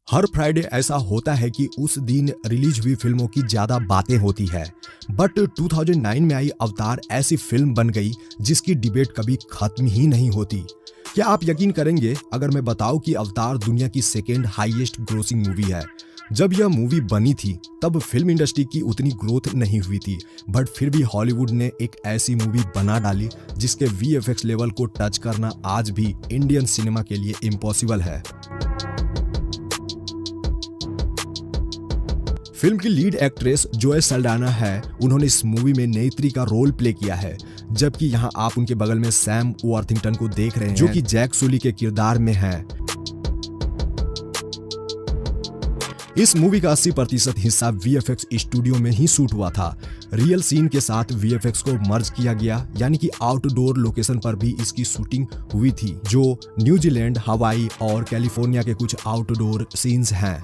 हर Friday ऐसा होता है कि उस दिन रिलीज हुई फिल्मों की ज्यादा बातें होती है। बट 2009 में आई अवतार ऐसी फिल्म बन गई जिसकी डिबेट कभी खत्म ही नहीं होती। क्या आप यकीन करेंगे अगर मैं बताऊं कि अवतार दुनिया की सेकेंड हाईएस्ट ग्रोसिंग मूवी है। जब यह मूवी बनी थी तब फिल्म इंडस्ट्री की उतनी ग्रोथ नहीं हुई थी, बट फिर भी हॉलीवुड ने एक ऐसी मूवी बना डाली जिसके VFX लेवल को टच करना आज भी इंडियन सिनेमा के लिए इम्पॉसिबल है। फिल्म की लीड एक्ट्रेस जोए सल्डाना है। उन्होंने इस मूवी में नेत्री का रोल प्ले किया है, जबकि यहाँ आप उनके बगल में सैम वॉर्थिंगटन को देख रहे हैं जो कि जैक सुली के किरदार में है। इस मूवी का 80% हिस्सा VFX स्टूडियो में ही शूट हुआ था। रियल सीन के साथ VFX को मर्ज किया गया, यानी कि आउटडोर लोकेशन पर भी इसकी शूटिंग हुई थी, जो न्यूजीलैंड, हवाई और कैलिफोर्निया के कुछ आउटडोर सीन्स हैं।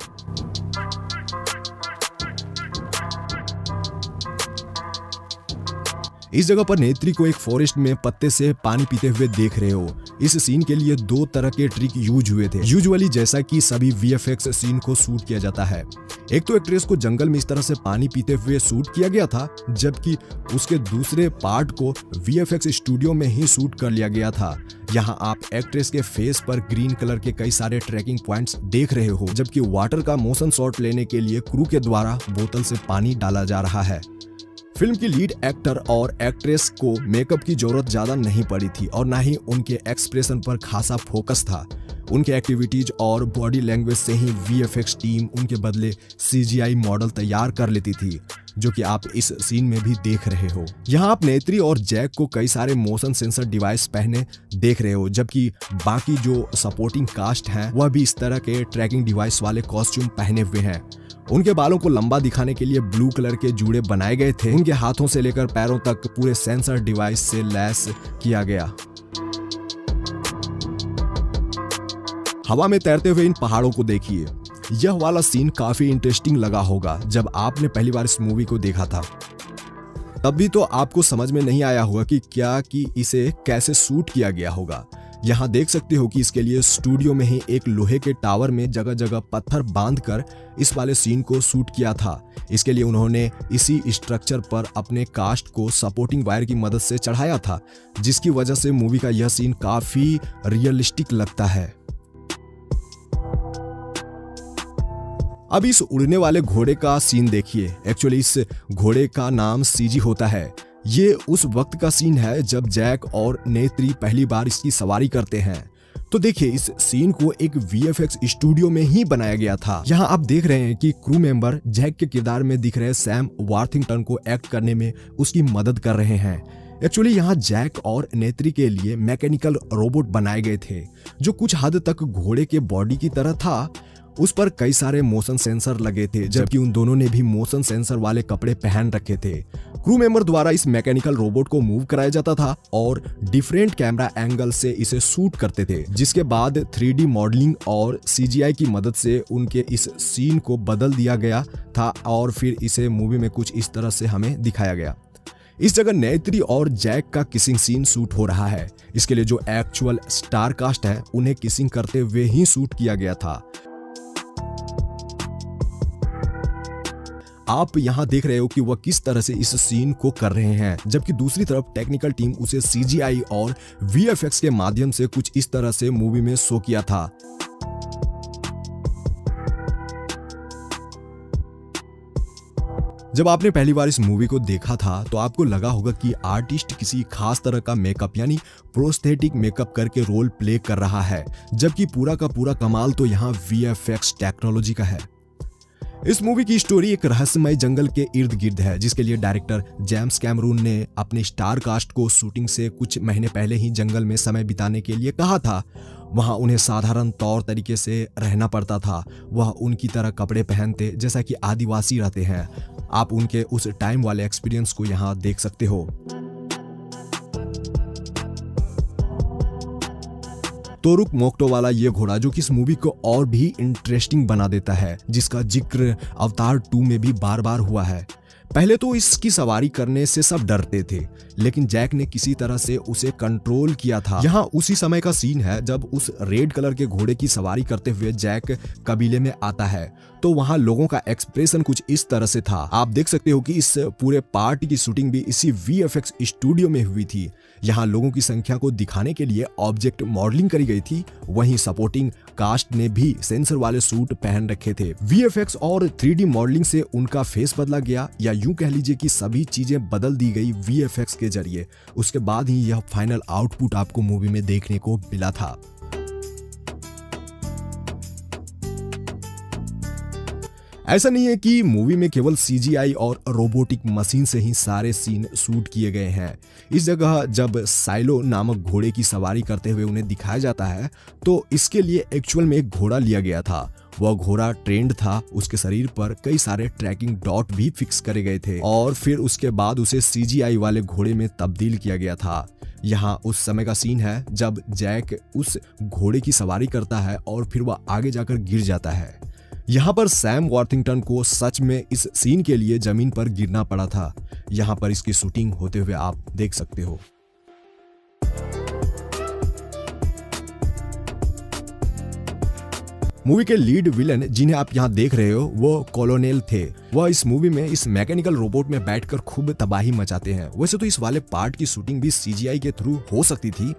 इस जगह पर नेत्री को एक फॉरेस्ट में पत्ते से पानी पीते हुए देख रहे हो। इस सीन के लिए 2 तरह के ट्रिक यूज हुए थे। यूजुअली जैसा कि सभी VFX सीन को शूट किया जाता है, एक तो एक्ट्रेस को जंगल में इस तरह से पानी पीते हुए शूट किया गया था, जबकि उसके दूसरे पार्ट को VFX स्टूडियो में ही शूट कर लिया गया था। यहाँ आप एक्ट्रेस के फेस पर ग्रीन कलर के कई सारे ट्रैकिंग पॉइंट्स देख रहे हो, जबकि वाटर का मोशन शॉट लेने के लिए क्रू के द्वारा बोतल से पानी डाला जा रहा है। फिल्म की लीड एक्टर और एक्ट्रेस को मेकअप की जरूरत ज्यादा नहीं पड़ी थी और ना ही उनके एक्सप्रेशन पर खासा फोकस था। उनके एक्टिविटीज और बॉडी लैंग्वेज से ही VFX टीम उनके बदले CGI मॉडल तैयार कर लेती थी, जो कि आप इस सीन में भी देख रहे हो। यहाँ आप नेत्री और जैक को कई सारे मोशन सेंसर डिवाइस पहने देख रहे हो, जबकि बाकी जो सपोर्टिंग कास्ट हैं वह भी इस तरह के ट्रैकिंग डिवाइस वाले कॉस्ट्यूम पहने हुए हैं। उनके बालों को लंबा दिखाने के लिए ब्लू कलर के जूड़े बनाए गए थे। उनके हाथों से लेकर पैरों तक पूरे सेंसर डिवाइस से लैस किया गया। हवा में तैरते हुए इन पहाड़ों को देखिए। यह वाला सीन काफी इंटरेस्टिंग लगा होगा जब आपने पहली बार इस मूवी को देखा था। तब भी तो आपको समझ में नहीं आया होगा कि इसे कैसे शूट किया गया होगा। यहाँ देख सकते हो कि इसके लिए स्टूडियो में ही एक लोहे के टावर में जगह जगह पत्थर बांधकर इस वाले सीन को शूट किया था। इसके लिए उन्होंने इसी स्ट्रक्चर पर अपने कास्ट को सपोर्टिंग वायर की मदद से चढ़ाया था, जिसकी वजह से मूवी का यह सीन काफी रियलिस्टिक लगता है। अब इस उड़ने वाले घोड़े का सीन देखिए। एक्चुअली इस घोड़े का नाम सीजी होता है। ये उस वक्त का सीन है जब जैक और नेत्री पहली बार इसकी सवारी करते हैं। तो देखिए, इस सीन को एक VFX स्टूडियो में ही बनाया गया था। यहाँ आप देख रहे हैं कि क्रू मेंबर जैक के किरदार में दिख रहे सैम वॉर्थिंगटन को एक्ट करने में उसकी मदद कर रहे हैं। एक्चुअली यहाँ जैक और नेत्री के लिए मैकेनिकल रोबोट बनाए गए थे, जो कुछ हद तक घोड़े के बॉडी की तरह था। उस पर कई सारे मोशन सेंसर लगे थे, जबकि उन दोनों ने भी मोशन सेंसर वाले कपड़े पहन रखे थे। क्रू मेंबर द्वारा इस मैकेनिकल रोबोट को मूव कराया जाता था और डिफरेंट कैमरा एंगल से इसे शूट करते थे, जिसके बाद 3D मॉडलिंग और CGI की मदद से उनके इस सीन को बदल दिया गया था और फिर इसे मूवी में कुछ इस तरह से हमें दिखाया गया। इस जगह नेत्री और जैक का किसिंग सीन शूट हो रहा है। इसके लिए जो एक्चुअल स्टार कास्ट है उन्हें किसिंग करते हुए ही शूट किया गया था। आप यहाँ देख रहे हो कि वह किस तरह से इस सीन को कर रहे हैं, जबकि दूसरी तरफ टेक्निकल टीम उसे CGI और VFX के माध्यम से कुछ इस तरह से मूवी में शो किया था। जब आपने पहली बार इस मूवी को देखा था तो आपको लगा होगा कि आर्टिस्ट किसी खास तरह का मेकअप यानी प्रोस्थेटिक मेकअप करके रोल प्ले कर रहा है, जबकि पूरा का पूरा कमाल तो यहाँ VFX टेक्नोलॉजी का है। इस मूवी की स्टोरी एक रहस्यमय जंगल के इर्द गिर्द है, जिसके लिए डायरेक्टर जेम्स कैमरून ने अपने स्टार कास्ट को शूटिंग से कुछ महीने पहले ही जंगल में समय बिताने के लिए कहा था। वहां उन्हें साधारण तौर तरीके से रहना पड़ता था। वह उनकी तरह कपड़े पहनते जैसा कि आदिवासी रहते हैं। आप उनके उस टाइम वाले एक्सपीरियंस को यहाँ देख सकते हो। तोरुक मोक्टो वाला ये घोड़ा जो कि इस मूवी को और भी इंटरेस्टिंग बना देता है, जिसका जिक्र अवतार 2 में भी बार बार हुआ है। पहले तो इसकी सवारी करने से सब डरते थे, लेकिन जैक ने किसी तरह से उसे कंट्रोल किया था। यहाँ उसी समय का सीन है जब उस रेड कलर के घोड़े की सवारी करते हुए जैक कबीले में आता है, तो वहां लोगों का एक्सप्रेशन कुछ इस तरह से था। आप देख सकते हो कि इस पूरे पार्ट की शूटिंग भी इसी VFX स्टूडियो में हुई थी। यहाँ लोगों की संख्या को दिखाने के लिए ऑब्जेक्ट मॉडलिंग करी गई थी, वहीं सपोर्टिंग कास्ट ने भी सेंसर वाले सूट पहन रखे थे। VFX और 3D मॉडलिंग से उनका फेस बदला गया, या यूं कह लीजिए कि सभी चीजें बदल दी गई VFX के जरिए। उसके बाद ही यह फाइनल आउटपुट आपको मूवी में देखने को मिला था। ऐसा नहीं है कि मूवी में केवल CGI और रोबोटिक मशीन से ही सारे सीन शूट किए गए हैं। इस जगह जब साइलो नामक घोड़े की सवारी करते हुए उन्हें दिखाया जाता है, तो इसके लिए एक्चुअल में एक घोड़ा लिया गया था। वह घोड़ा ट्रेंड था, उसके शरीर पर कई सारे ट्रैकिंग डॉट भी फिक्स करे गए थे और फिर उसके बाद उसे CGI वाले घोड़े में तब्दील किया गया था। यहाँ उस समय का सीन है जब जैक उस घोड़े की सवारी करता है और फिर वह आगे जाकर गिर जाता है। यहाँ पर सैम वॉर्थिंगटन को सच में इस सीन के लिए जमीन पर गिरना पड़ा था। यहाँ पर इसकी शूटिंग होते हुए आप देख सकते हो। मूवी के लीड विलन जिन्हें आप यहाँ देख रहे हो वो कॉलोनेल थे। वह इस मूवी में इस मैकेनिकल रोबोट में बैठकर खूब तबाही मचाते हैं। वैसे तो इस वाले पार्ट की शूटिंग भी CGI के थ्रू हो सकती थी,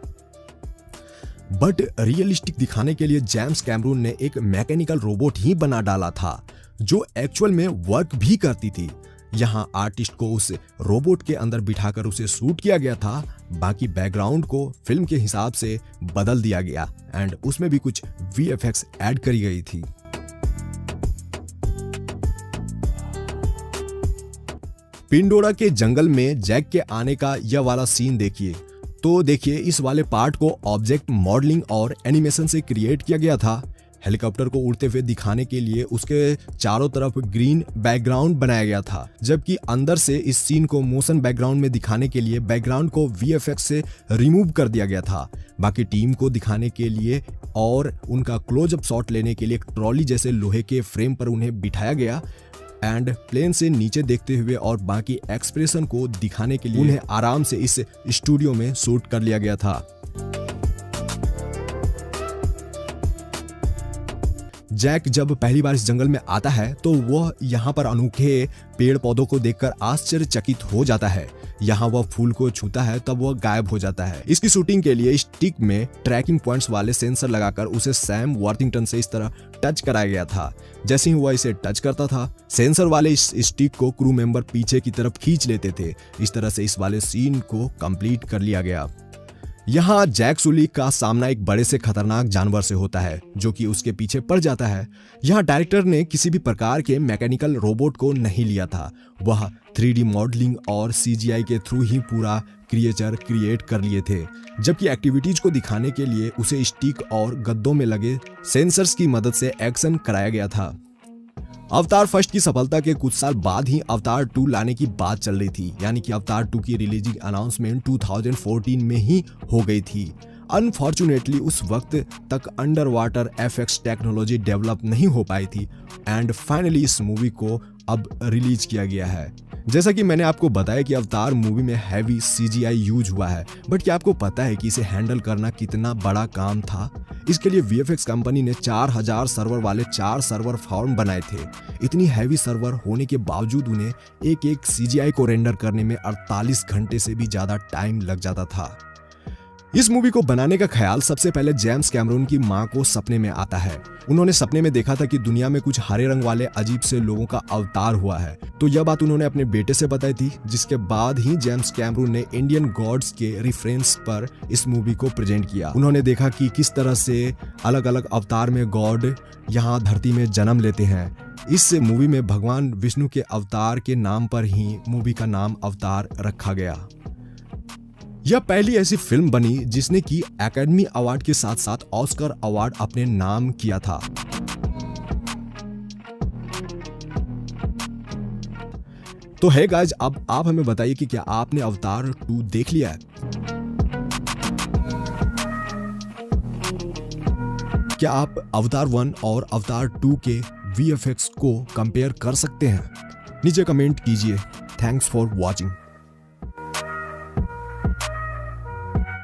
बट रियलिस्टिक दिखाने के लिए जेम्स कैमरून ने एक मैकेनिकल रोबोट ही बना डाला था जो एक्चुअल में वर्क भी करती थी। यहाँ आर्टिस्ट को उस रोबोट के अंदर बिठाकर उसे शूट किया गया था, बाकी बैकग्राउंड को फिल्म के हिसाब से बदल दिया गया एंड उसमें भी कुछ VFX ऐड करी गई थी। पिंडोरा के जंगल में जैक के आने का यह वाला सीन देखिए। तो देखिए, इस वाले पार्ट को ऑब्जेक्ट मॉडलिंग और एनिमेशन से क्रिएट किया गया था। हेलीकॉप्टर को उड़ते हुए दिखाने के लिए उसके चारों तरफ ग्रीन बैकग्राउंड बनाया गया था, जबकि अंदर से इस सीन को मोशन बैकग्राउंड में दिखाने के लिए बैकग्राउंड को VFX से रिमूव कर दिया गया था। बाकी टीम को दिखाने के लिए और उनका क्लोजअप शॉट लेने के लिए एक ट्रॉली जैसे लोहे के फ्रेम पर उन्हें बिठाया गया एंड प्लेन से नीचे देखते हुए और बाकी एक्सप्रेशन को दिखाने के लिए उन्हें आराम से इस स्टूडियो में शूट कर लिया गया था। जैक जब पहली बार इस जंगल में आता है तो वह यहाँ पर अनोखे पेड़ पौधों को देखकर आश्चर्यचकित हो जाता है। यहाँ वह फूल को छूता है तब वह गायब हो जाता है। इसकी शूटिंग के लिए स्टिक में ट्रैकिंग पॉइंट्स वाले सेंसर लगाकर उसे सैम वॉर्थिंगटन से इस तरह टच कराया गया था। जैसे ही वह इसे टच करता था, सेंसर वाले इस स्टिक को क्रू मेंबर पीछे की तरफ खींच लेते थे। इस तरह से इस वाले सीन को कंप्लीट कर लिया गया। यहाँ जैक सुली का सामना एक बड़े से खतरनाक जानवर से होता है जो कि उसके पीछे पड़ जाता है। यहाँ डायरेक्टर ने किसी भी प्रकार के मैकेनिकल रोबोट को नहीं लिया था, वह 3D मॉडलिंग और CGI के थ्रू ही पूरा क्रिएचर क्रिएट कर लिए थे, जबकि एक्टिविटीज को दिखाने के लिए उसे स्टिक और गद्दों में लगे सेंसर्स की मदद से एक्शन कराया गया था। अवतार फर्स्ट की सफलता के कुछ साल बाद ही अवतार 2 लाने की बात चल रही थी, यानी कि अवतार 2 की रिलीजिंग अनाउंसमेंट 2014 में ही हो गई थी। अनफॉर्चुनेटली उस वक्त तक under water FX technology develop नहीं हो पाई थी एंड फाइनली इस मूवी को अब रिलीज किया गया है। जैसा कि मैंने आपको बताया कि अवतार मूवी में हैवी CGI यूज हुआ है, बट क्या आपको पता है कि इसे हैंडल करना कितना बड़ा काम था? इसके लिए VFX कंपनी ने 4000 सर्वर वाले 4 सर्वर फार्म बनाए थे। इतनी हैवी सर्वर होने के बावजूद उन्हें एक एक CGI को रेंडर करने में 48 घंटे से भी ज्यादा टाइम लग जाता था। इस मूवी को बनाने का ख्याल सबसे पहले जेम्स कैमरून की मां को सपने में आता है। उन्होंने सपने में देखा था कि दुनिया में कुछ हरे रंग वाले अजीब से लोगों का अवतार हुआ है, तो यह बात उन्होंने अपने बेटे से बताई थी, जिसके बाद ही जेम्स कैमरून ने इंडियन गॉड्स के रेफरेंस पर इस मूवी को प्रेजेंट किया। उन्होंने देखा कि किस तरह से अलग अलग अवतार में गॉड यहाँ धरती में जन्म लेते हैं। इस मूवी में भगवान विष्णु के अवतार के नाम पर ही मूवी का नाम अवतार रखा गया। यह पहली ऐसी फिल्म बनी जिसने की एकेडमी अवार्ड के साथ साथ ऑस्कर अवार्ड अपने नाम किया था। तो है गाइज, अब आप हमें बताइए कि क्या आपने अवतार 2 देख लिया है? क्या आप अवतार 1 और अवतार 2 के VFX को कंपेयर कर सकते हैं? नीचे कमेंट कीजिए। Thanks for watching.